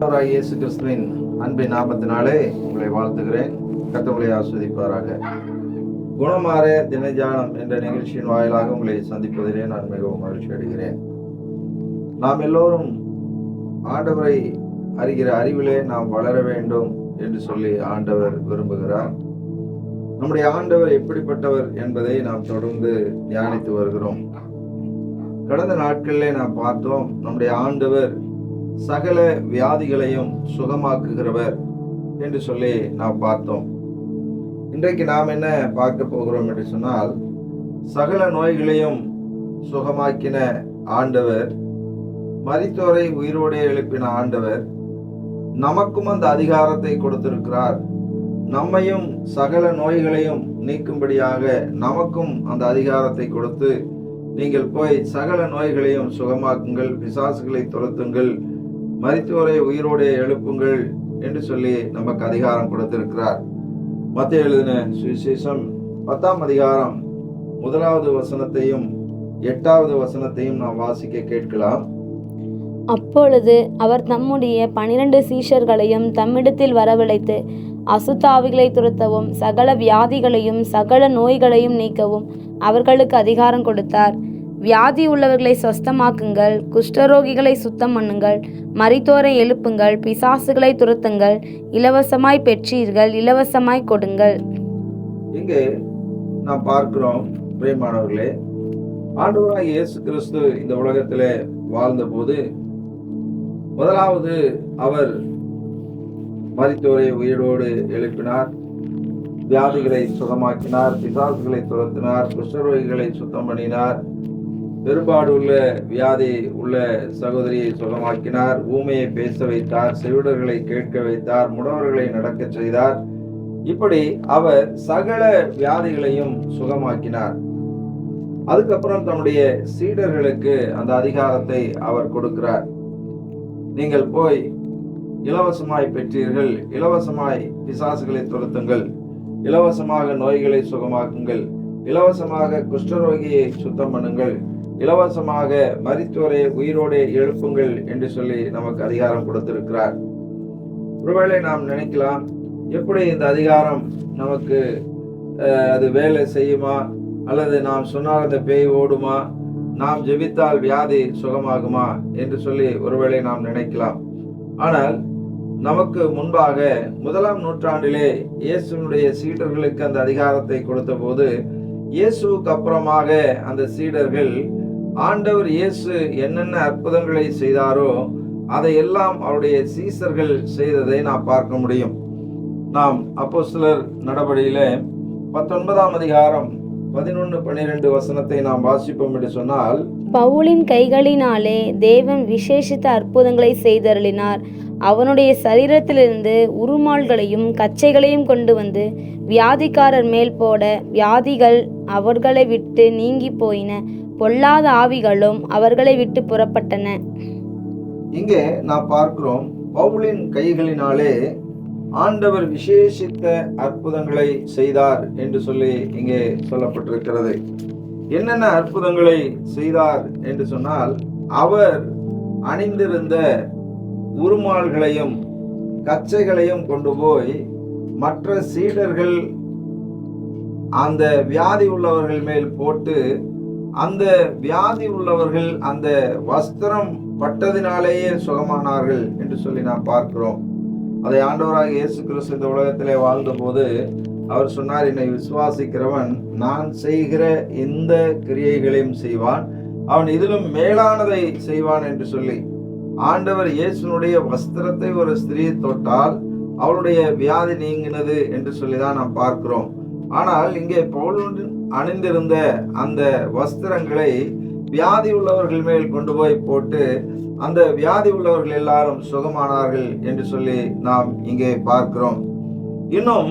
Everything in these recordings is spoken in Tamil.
இயேசு கிறிஸ்துவின் அன்பின் நாமத்தினாலே உங்களை வாழ்த்துகிறேன். கர்த்தர் ஆஸ்வதிப்பாராக. குணமாற தினஜானம் என்ற நிகழ்ச்சியின் வாயிலாக உங்களை சந்திப்பதிலே நான் மிகவும் மகிழ்ச்சி அடைகிறேன். நாம் எல்லோரும் ஆண்டவரை அறிகிற அறிவிலே நாம் வளர வேண்டும் என்று சொல்லி ஆண்டவர் விரும்புகிறார். நம்முடைய ஆண்டவர் எப்படிப்பட்டவர் என்பதை நாம் தொடர்ந்து தியானித்து வருகிறோம். கடந்த நாட்களிலே நாம் பார்த்தோம், நம்முடைய ஆண்டவர் சகல வியாதிகளையும் சுகமாக்குகிறவர் என்று சொல்லி நாம் பார்த்தோம். இன்றைக்கு நாம் என்ன பார்க்க போகிறோம் என்று சொன்னால், சகல நோய்களையும் சுகமாக்கின ஆண்டவர், மரித்தோரை உயிரோடு எழுப்பின ஆண்டவர் நமக்கும் அந்த அதிகாரத்தை கொடுத்திருக்கிறார். நம்மையும் சகல நோய்களையும் நீக்கும்படியாக நமக்கும் அந்த அதிகாரத்தை கொடுத்து, நீங்கள் போய் சகல நோய்களையும் சுகமாக்குங்கள், பிசாசுகளை துரத்துங்கள், மரித்தோரை உயிரோடு எழுப்புங்கள் என்று சொல்லி நமக்கு அதிகாரம் கொடுத்திருக்கிறார். மத்தேயு எழுதின சுவிசேஷம் 10ஆம் அதிகாரம் 1வது வசனத்தையும் 8வது வசனத்தையும் நாம் வாசிக்க கேட்கலாம். அப்பொழுது அவர் தம்முடைய 12 சீஷர்களையும் தம்மிடத்தில் வரவழைத்து, அசுத்தாவிகளை துரத்தவும் சகல வியாதிகளையும் சகல நோய்களையும் நீக்கவும் அவர்களுக்கு அதிகாரம் கொடுத்தார். வியாதி உள்ளவர்களை சொஸ்தமாக்குங்கள், குஷ்டரோகிகளை சுத்தம் பண்ணுங்கள், மரித்தோரை எழுப்புங்கள், பிசாசுகளை துரத்துங்கள், இலவசமாய் பெற்றீர்கள், இலவசமாய் கொடுங்கள். இங்கே நாம் பார்க்கிறோம், பிரியமானவர்களே, ஆண்டவராகிய இயேசு கிறிஸ்து இந்த உலகத்திலே வாழ்ந்த போது முதலாவது அவர் மரித்தோரை உயிரோடு எழுப்பினார், வியாதிகளை சுகமாக்கினார், பிசாசுகளை துரத்தினார், குஷ்டரோகிகளை சுத்தம் பண்ணினார், பெரும்பாடு உள்ள வியாதி உள்ள சகோதரியை சுகமாக்கினார், ஊமையை பேச வைத்தார், செவிடர்களை கேட்க வைத்தார், முடவர்களை நடக்க செய்தார். இப்படி அவர் சகல வியாதிகளையும் சுகமாக்கினார். அதுக்கப்புறம் தன்னுடைய சீடர்களுக்கு அந்த அதிகாரத்தை அவர் கொடுக்கிறார். நீங்கள் போய் இலவசமாய் பெற்றீர்கள், இலவசமாய் பிசாசுகளை துரத்துங்கள், இலவசமாக நோய்களை சுகமாக்குங்கள், இலவசமாக குஷ்டரோகியை சுத்தம் பண்ணுங்கள், இலவசமாக மரித்தோரை உயிரோடு எழுப்புங்கள் என்று சொல்லி நமக்கு அதிகாரம் கொடுத்திருக்கிறார். ஒருவேளை நாம் நினைக்கலாம், எப்படி இந்த அதிகாரம் நமக்கு அது வேலை செய்யுமா, அல்லது நாம் சொன்னால் அந்த பேய் ஓடுமா, நாம் ஜெபித்தால் வியாதி சுகமாகுமா என்று சொல்லி ஒருவேளை நாம் நினைக்கலாம். ஆனால் நமக்கு முன்பாக 1ஆம் நூற்றாண்டிலே இயேசுனுடைய சீடர்களுக்கு அந்த அதிகாரத்தை கொடுத்த போது, இயேசுவுக்கு அப்புறமாக அந்த சீடர்கள் ஆண்டவர் இயேசு என்னென்ன அற்புதங்களை செய்தாரோ அதையெல்லாம் அவருடைய சீசர்கள் செய்ததை நாம் பார்க்க முடியும். நாம் அப்போஸ்தலர் நடபடியிலே 19ஆம் அதிகாரம் 11-12 வசனத்தை நாம் வாசிப்போம் என்று சொன்னால், பவுலின் கைகளினாலே தேவன் விசேஷித்த அற்புதங்களை செய்தருளினார். அவனுடைய சரீரத்திலிருந்து உருமால்களையும் கச்சைகளையும் கொண்டு வந்து வியாதிக்காரர் மேல் போட, வியாதிகள் அவர்களை விட்டு நீங்கி போயின, பொல்லாத ஆவிகளும் அவர்களை விட்டு புறப்பட்டன. இங்கே நாம் பார்க்கிறோம், பவுலின் கைகளினாலே ஆண்டவர் விசேஷித்த அற்புதங்களை செய்தார் என்று சொல்லி இங்கே சொல்லப்பட்டிருக்கிறது. என்னென்ன அற்புதங்களை செய்தார் என்று சொன்னால், அவர் அணிந்திருந்த உருமால்களையும் கச்சைகளையும் கொண்டு போய் மற்ற சீடர்கள் அந்த வியாதி உள்ளவர்கள் மேல் போட்டு, அந்த வியாதி உள்ளவர்கள் அந்த வஸ்திரம் பட்டதினாலேயே சுகமானார்கள் என்று சொல்லி நாம் பார்க்கிறோம். அதை ஆண்டவராக இயேசு கிறிஸ்து இந்த உலகத்திலே வாழ்ந்த போது அவர் சொன்னார், என்னை விசுவாசிக்கிறவன் நான் செய்கிற இந்த கிரியைகளையும் செய்வான், அவன் இதிலும் மேலானதை செய்வான் என்று சொல்லி, ஆண்டவர் இயேசுனுடைய வஸ்திரத்தை ஒரு ஸ்திரீ தொட்டால் அவளுடைய வியாதி நீங்கினது என்று சொல்லிதான் நாம் பார்க்கிறோம். ஆனால் இங்கே பவுல் அணிந்திருந்த அந்த வஸ்திரங்களை வியாதி உள்ளவர்கள் மேல் கொண்டு போய் போட்டு அந்த வியாதி உள்ளவர்கள் எல்லாரும் சுகமானார்கள் என்று சொல்லி நாம் இங்கே பார்க்கிறோம். இன்னும்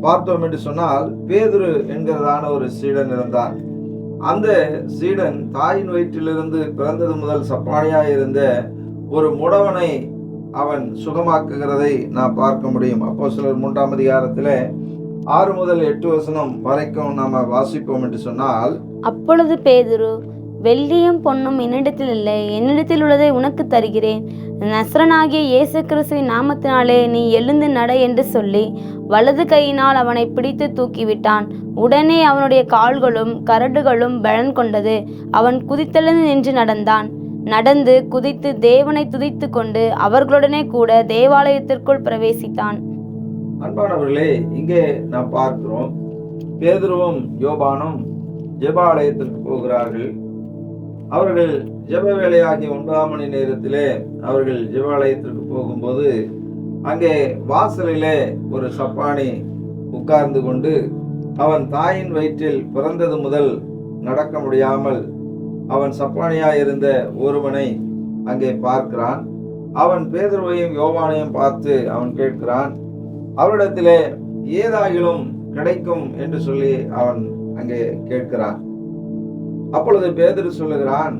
பார்த்தோம் என்று சொன்னால், பேதுரு என்கிறதான ஒரு சீடன் இருந்தான். அந்த சீடன் தாயின் வயிற்றிலிருந்து பிறந்தது முதல் சப்பானியாய் இருந்த ஒரு முடவனை அவன் சுகமாக்குகிறதை நாம் பார்க்க முடியும். அப்போஸ்தலர் 3ஆம் அதிகாரத்திலே 6 முதல் 8 வசனம் வரைக்கும் நாம வாசிப்போம் என்று சொன்னால், அப்பொழுது பேதுரு, வெள்ளியும் பொன்னும் என்னிடத்தில் இல்லை, என்னிடத்தில் உள்ளதை உனக்கு தருகிறேன். நசரனாகிய இயேசு கிறிஸ்துவின் நாமத்தினாலே நீ எழுந்து நட என்று சொல்லி வலது கையினால் அவனை பிடித்து தூக்கிவிட்டான். உடனே அவனுடைய கால்களும் கரடுகளும் பலன் கொண்டது. அவன் குதித்தெழுந்து நின்று நடந்தான். நடந்து குதித்து தேவனை துதித்து கொண்டு அவர்களுடனே கூட தேவாலயத்திற்குள் பிரவேசித்தான். அன்பானவர்களே, இங்கே நாம் பார்க்கிறோம், பேதுருவும் யோவானும் ஜெபாலயத்திற்கு போகிறார்கள். அவர்கள் ஜெப வேளையாகிய 9ஆம் மணி நேரத்திலே அவர்கள் ஜெபாலயத்திற்கு போகும்போது அங்கே வாசலிலே ஒரு சப்பானி உட்கார்ந்து கொண்டு அவன் தாயின் வயிற்றில் பிறந்தது முதல் நடக்க முடியாமல் அவன் சப்பானியாயிருந்த ஒருவனை அங்கே பார்க்கிறான். அவன் பேதுருவையும் யோவானையும் பார்த்து அவன் கேட்கிறான், அவரிடத்திலே ஏதாகிலும் கிடைக்கும் என்று சொல்லி அவன் அங்கே கேட்கிறான். அப்பொழுது பேதுரு சொல்லுகிறான்,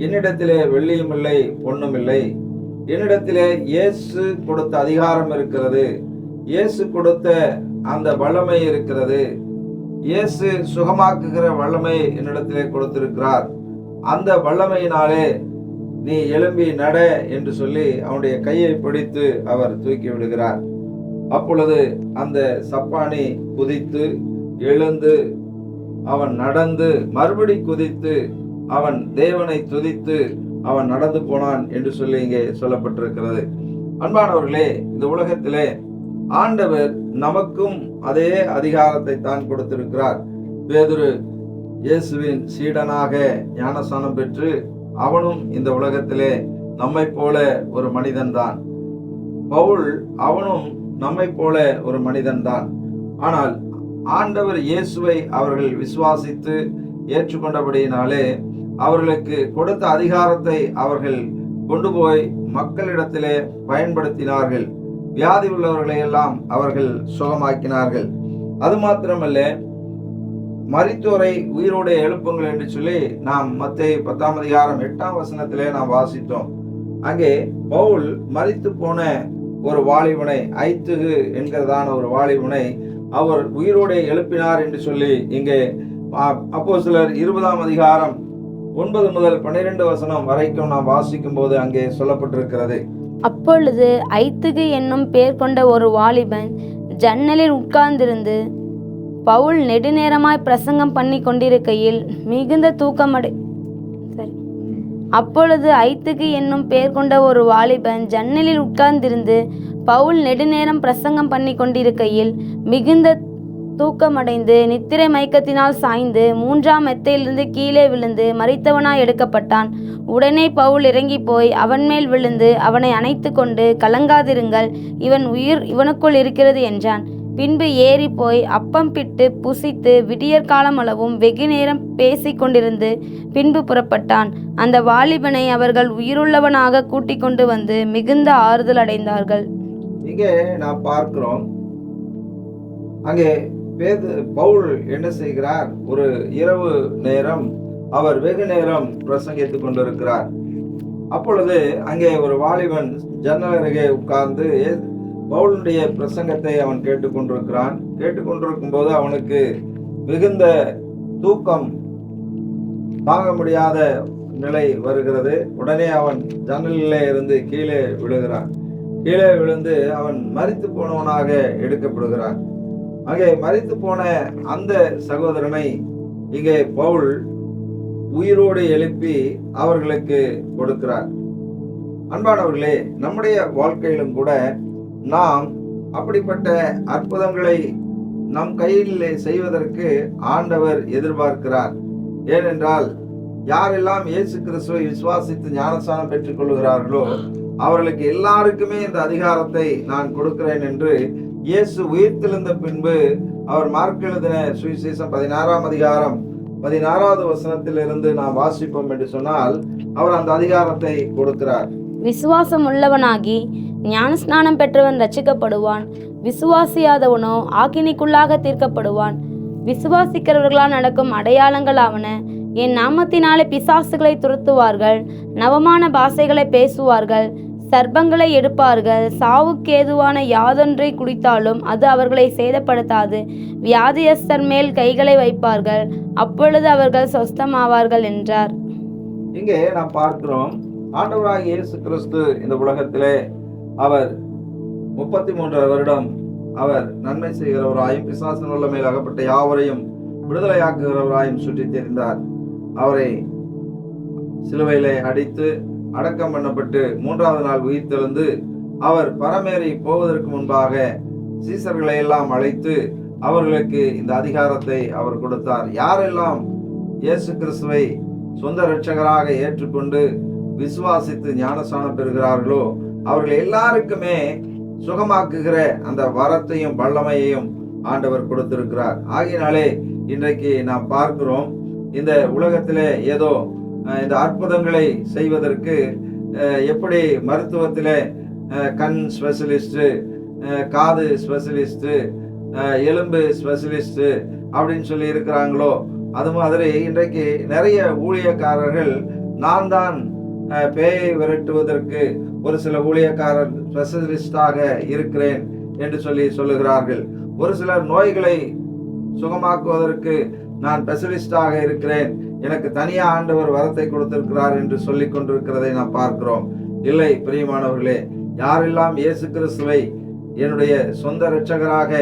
என்னிடத்திலே வெள்ளியும் இல்லை பொன்னும் இல்லை, என்னிடத்திலே இயேசு கொடுத்த அதிகாரம் இருக்கிறது, இயேசு கொடுத்த அந்த வல்லமை இருக்கிறது, இயேசு சுகமாக்குகிற வல்லமை என்னிடத்திலே கொடுத்திருக்கிறார், அந்த வல்லமையினாலே நீ எழும்பி நட என்று சொல்லி அவனுடைய கையை பிடித்து அவர் தூக்கி விடுகிறார். அப்பொழுது அந்த சப்பானி குதித்து எழுந்து அவன் நடந்து மறுபடி குதித்து அவன் தேவனை துதித்து அவன் நடந்து போனான் என்று சொல்லி இங்கே சொல்லப்பட்டிருக்கிறது. அன்பானவர்களே, இந்த உலகத்திலே ஆண்டவர் நமக்கும் அதே அதிகாரத்தை தான் கொடுத்திருக்கிறார். பேதுரு இயேசுவின் சீடனாக ஞானஸ்நானம் பெற்று அவனும் இந்த உலகத்திலே நம்மை போல ஒரு மனிதன்தான். பவுல் அவனும் நம்மை போல ஒரு மனிதன்தான். ஆனால் ஆண்டவர் இயேசுவை அவர்கள் விசுவாசித்து ஏற்றுக்கொண்டபடியினாலே அவர்களுக்கு கொடுத்த அதிகாரத்தை அவர்கள் கொண்டு போய் மக்களிடத்திலே பயன்படுத்தினார்கள். வியாதி உள்ளவர்களை எல்லாம் அவர்கள் சுகமாக்கினார்கள். அது மாத்திரமல்ல, மரித்தோரை உயிரோடு எழுப்புங்கள் என்று சொல்லி நாம் மத்தேயு 10ஆம் அதிகாரம் 8ஆம் வசனத்திலே நாம் வாசித்தோம். அங்கே பவுல் மரித்து போன ஒரு வாலிபனை, ஐத்துகு என்கிறதான ஒரு வாலிபனை அவர் உயிரோடு எழுப்பினார் என்று சொல்லி இங்கே அப்போஸ்தலர் 20ஆம் அதிகாரம் 9 முதல் 12 வசனம் வரைக்கும் நாம் வாசிக்கும் போது அங்கே சொல்லப்பட்டிருக்கிறது. அப்பொழுது ஐத்துகு என்னும் பேர் கொண்ட ஒரு வாலிபன் ஜன்னலில் உட்கார்ந்திருந்து பவுல் நெடுநேரமாய் பிரசங்கம் பண்ணி கொண்டிருக்கையில் மிகுந்த அப்பொழுது ஐத்துகு என்னும் பேர் கொண்ட ஒரு வாலிபன் ஜன்னலில் உட்கார்ந்திருந்து பவுல் நெடுநேரம் பிரசங்கம் பண்ணி கொண்டிருக்கையில் மிகுந்த தூக்கமடைந்து நித்திரை மயக்கத்தினால் சாய்ந்து 3ஆம் மெத்தையிலிருந்து கீழே விழுந்து மரித்தவனாய் எடுக்கப்பட்டான். உடனே பவுல் இறங்கி போய் அவன் மேல் விழுந்து அவனை அணைத்து கொண்டு, கலங்காதிருங்கள், இவன் உயிர் இவனுக்குள் இருக்கிறது என்றான். பின்பு ஏறி போய் அப்பம் பிட்டு புசித்து விடியற்காலம் அளவும் வெகு நேரம் பேசி கொண்டிருந்து பின்பு புறப்பட்டான். அந்த வாலிபனை அவர்கள் உயிருள்ளவனாக கூட்டிக் கொண்டு வந்து மிகுந்த ஆறுதல் அடைந்தார்கள். இங்கே நாம் பார்க்கிறோம், அங்கே பவுல் என்ன செய்கிறார்? ஒரு இரவு நேரம் அவர் வெகு நேரம் பிரசங்கித்துக் கொண்டிருக்கிறார். அப்பொழுது அங்கே ஒரு வாலிபன் ஜன்னல் அருகே உட்கார்ந்து பவுலுடைய பிரசங்கத்தை அவன் கேட்டுக்கொண்டிருக்கிறான். கேட்டுக்கொண்டிருக்கும் போது அவனுக்கு மிகுந்த தூக்கம் தாங்க முடியாத நிலை வருகிறது. உடனே அவன் ஜன்னலிலே இருந்து கீழே விழுகிறான். கீழே விழுந்து அவன் மரித்து போனவனாக எடுக்கப்படுகிறான். அங்கே மரித்து போன அந்த சகோதரனை இங்கே பவுல் உயிரோடு எழுப்பி அவர்களுக்கு கொடுக்கிறார். அன்பானவர்களே, நம்முடைய வாழ்க்கையிலும் கூட நாம் அப்படிப்பட்ட அற்புதங்களை நம் கையில் செய்வதற்கு ஆண்டவர் எதிர்பார்க்கிறார். ஏனென்றால் யாரெல்லாம் இயேசு கிறிஸ்துவை விசுவாசித்து ஞானஸ்நானம் பெற்றுக் கொள்கிறார்களோ அவர்களுக்கு எல்லாருக்குமே இந்த அதிகாரத்தை நான் கொடுக்கிறேன் என்று இயேசு உயிர்த்தெழுந்த பின்பு அவர் மார்க் எழுதின சுவிசேஷம் 16ஆம் அதிகாரம் 16வது வசனத்திலிருந்து நாம் வாசிப்போம் என்று சொன்னால் அவர் அந்த அதிகாரத்தை கொடுக்கிறார். விசுவாசம் உள்ளவனாகி ஞானஸ்நானம் பெற்றவன் ரட்சிக்கப்படுவான், விசுவாசியாதவனோ ஆக்கினிக்குள்ளாக தீர்க்கப்படுவான். விசுவாசிக்கிறவர்களால் நடக்கும் அடையாளங்கள் ஆவன: என் நாமத்தினாலே பிசாசுகளை துரத்துவார்கள், நவமான பாஷைகளை பேசுவார்கள், சர்ப்பங்களை எடுப்பார்கள். சாவுக்கேதுவான யாதொன்றை குடித்தாலும் அது அவர்களை சேதப்படுத்தாது. வியாதியஸ்தர் மேல் கைகளை வைப்பார்கள், அப்பொழுது அவர்கள் சொஸ்தமாவார்கள் என்றார். இங்கே நாம் பார்க்கிறோம், ஆண்டவராகிய இயேசு கிறிஸ்து இந்த உலகத்திலே அவர் 33 வருடம் அவர் நன்மை செய்கிறவராயும் பிசாசின் வல்லமையில் அகப்பட்ட யாவரையும் விடுதலையாக்குகிறவராயும் சுற்றித் திரிந்தார். அவரை சிலுவையிலே அடித்து அடக்கம் பண்ணப்பட்டு 3வது நாள் உயிர்த்தெழுந்து அவர் பரமேறி போவதற்கு முன்பாக சீசர்களை எல்லாம் அழைத்து அவர்களுக்கு இந்த அதிகாரத்தை அவர் கொடுத்தார். யாரெல்லாம் இயேசு கிறிஸ்துவை சொந்த இரட்சகராக ஏற்றுக்கொண்டு விசுவாசித்து ஞானஸ்நானம் பெறுகிறார்களோ அவர்கள் எல்லாருக்குமே சுகமாக்குகிற அந்த வரத்தையும் வல்லமையையும் ஆண்டவர் கொடுத்திருக்கிறார். ஆகையினாலே இன்றைக்கு நாம் பார்க்கிறோம், இந்த உலகத்திலே ஏதோ இந்த அற்புதங்களை செய்வதற்கு எப்படி மருத்துவத்திலே கண் ஸ்பெஷலிஸ்ட், காது ஸ்பெஷலிஸ்ட், எலும்பு ஸ்பெஷலிஸ்ட் அப்படின்னு சொல்லி இருக்கிறாங்களோ அது மாதிரி இன்றைக்கு நிறைய ஊழியக்காரர்கள் நான் தான் பேயை விரட்டுவதற்கு ஒரு சில ஊழியக்காரர் ஸ்பெஷலிஸ்டாக இருக்கிறேன் என்று சொல்லுகிறார்கள். ஒரு சிலர் நோய்களை சுகமாக்குவதற்கு நான் ஸ்பெஷலிஸ்டாக இருக்கிறேன், எனக்கு தனியா ஆண்டவர் வரத்தை கொடுத்திருக்கிறார் என்று சொல்லிக் கொண்டிருக்கிறதை நாம் பார்க்கிறோம். இல்லை பிரியமானவர்களே, யாரெல்லாம் இயேசு கிறிஸ்துவை என்னுடைய சொந்த இரட்சகராக,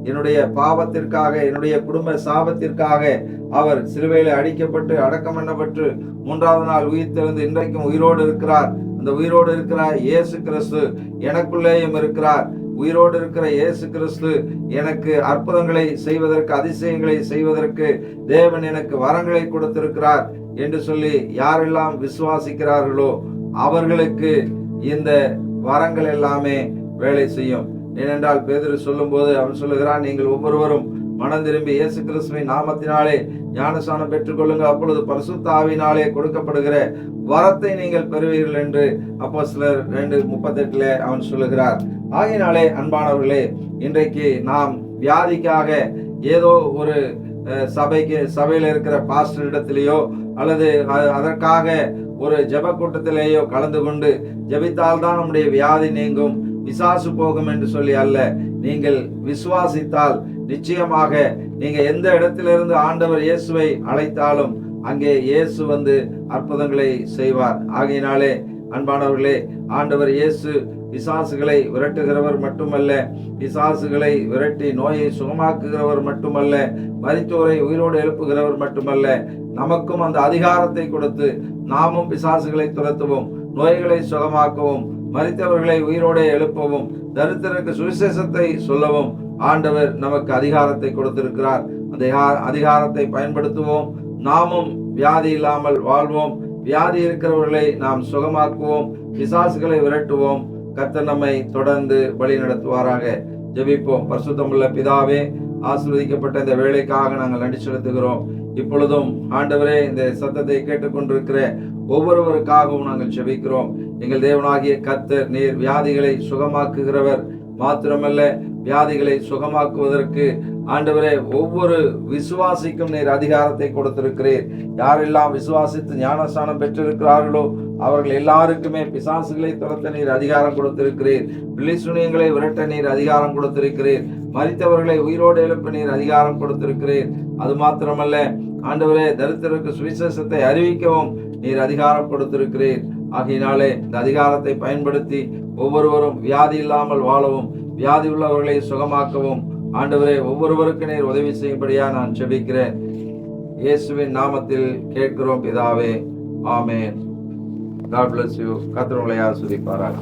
என்னுடைய பாவத்திற்காக, என்னுடைய குடும்ப சாபத்திற்காக அவர் சிலுவையில அடிக்கப்பட்டு அடக்கம் பண்ணப்பட்டு 3வது நாள் உயிர்த்தெழுந்து இன்றைக்கும் உயிரோடு இருக்கிறார். அந்த உயிரோடு இருக்கிற இயேசு கிறிஸ்து எனக்குள்ளேயும் இருக்கிறார். உயிரோடு இருக்கிற இயேசு கிறிஸ்து எனக்கு அற்புதங்களை செய்வதற்கு, அதிசயங்களை செய்வதற்கு தேவன் எனக்கு வரங்களை கொடுத்திருக்கிறார் என்று சொல்லி யாரெல்லாம் விசுவாசிக்கிறார்களோ அவர்களுக்கு இந்த வரங்கள் எல்லாமே வேலை செய்யும். ஏனென்றால் பேதுரு சொல்லும் போது அவன் சொல்லுகிறான், நீங்கள் ஒவ்வொருவரும் மனம் திரும்பி இயேசு கிறிஸ்துவின் நாமத்தினாலே ஞானஸ்நானம் பெற்றுக்கொள்ளுங்கள், அப்பொழுது பரிசுத்த ஆவியினாலே கொடுக்கப்படுகிற வரத்தை நீங்கள் பெறுவீர்கள் என்று அப்போஸ்தலர் 2:38 அவன் சொல்லுகிறார். ஆகையினாலே அன்பானவர்களே, இன்றைக்கு நாம் வியாதிக்காக ஏதோ ஒரு சபையில இருக்கிற பாஸ்டர் இடத்திலேயோ அல்லது அதற்காக ஒரு ஜெப கூட்டத்திலேயோ கலந்து கொண்டு ஜெபித்தால்தான் நம்முடைய வியாதி நீங்கும், பிசாசு போகும் என்று சொல்லி அல்ல. நீங்கள் விசுவாசித்தால் நிச்சயமாக நீங்க எந்த இடத்திலிருந்து ஆண்டவர் இயேசுவை அழைத்தாலும் அங்கே இயேசு வந்து அற்புதங்களை செய்வார். ஆகையினாலே அன்பானவர்களே, ஆண்டவர் இயேசு பிசாசுகளை விரட்டுகிறவர் மட்டுமல்ல, பிசாசுகளை விரட்டி நோயை சுகமாக்குகிறவர் மட்டுமல்ல, மரித்தோரை உயிரோடு எழுப்புகிறவர் மட்டுமல்ல, நமக்கும் அந்த அதிகாரத்தை கொடுத்து நாமும் பிசாசுகளை துரத்துவோம், நோய்களை சுகமாக்கவும், மரித்தவர்களை உயிரோடு எழுப்பவும், தரித்திரருக்கு சுவிசேஷத்தை சொல்லவும் ஆண்டவர் நமக்கு அதிகாரத்தை கொடுத்திருக்கிறார். அந்த அதிகாரத்தை பயன்படுத்துவோம். நாமும் வியாதி இல்லாமல் வாழ்வோம், வியாதி இருக்கிறவர்களை நாம் சுகமாக்குவோம், பிசாசுகளை விரட்டுவோம். கர்த்தர் நம்மை தொடர்ந்து வழி நடத்துவாராக. ஜெபிப்போம். பரிசுத்தமுள்ள பிதாவே, ஆசீர்வதிக்கப்பட்ட இந்த வேலைக்காக நாங்கள் நன்றி செலுத்துகிறோம். இப்பொழுதும் ஆண்டவரே, இந்த சத்தத்தை கேட்டுக்கொண்டிருக்கிற ஒவ்வொருவருக்காகவும் நாங்கள் ஜெபிக்கிறோம். எங்கள் தேவனாகிய கர்த்தர், நீர் வியாதிகளை சுகமாக்குகிறவர் மாத்திரமல்ல, வியாதிகளை சுகமாக்குவதற்கு ஆண்டவரே ஒவ்வொரு விசுவாசிக்கும் நீர் அதிகாரத்தை கொடுத்திருக்கிறீர். யாரெல்லாம் விசுவாசித்து ஞானஸ்நானம் பெற்றிருக்கிறார்களோ அவர்கள் எல்லாருக்குமே பிசாசுகளை துரத்த நீர் அதிகாரம் கொடுத்திருக்கிறீர். பில்லிசூனியங்களை விரட்ட நீர் அதிகாரம் கொடுத்திருக்கிறீர். மரித்தவர்களை உயிரோடு எழுப்ப நீர் அதிகாரம் கொடுத்திருக்கிறீர். அது மாத்திரமல்ல ஆண்டவரே, தரித்திரருக்கு சுவிசேஷத்தை அறிவிக்கவும் நீர் அதிகாரம் கொடுத்திருக்கிறீர். ஆகையினாலே இந்த அதிகாரத்தை பயன்படுத்தி ஒவ்வொருவரும் வியாதி இல்லாமல் வாழவும், வியாதி உள்ளவர்களை சுகமாக்கவும் ஆண்டவரே ஒவ்வொருவருக்கு நீர் உதவி செய்யும்படியா நான் ஜெபிக்கிறேன். இயேசுவின் நாமத்தில் கேட்கிறோம் பிதாவே, ஆமென். God bless you. கர்த்தர் உங்களை ஆசீர்வதிப்பாராக.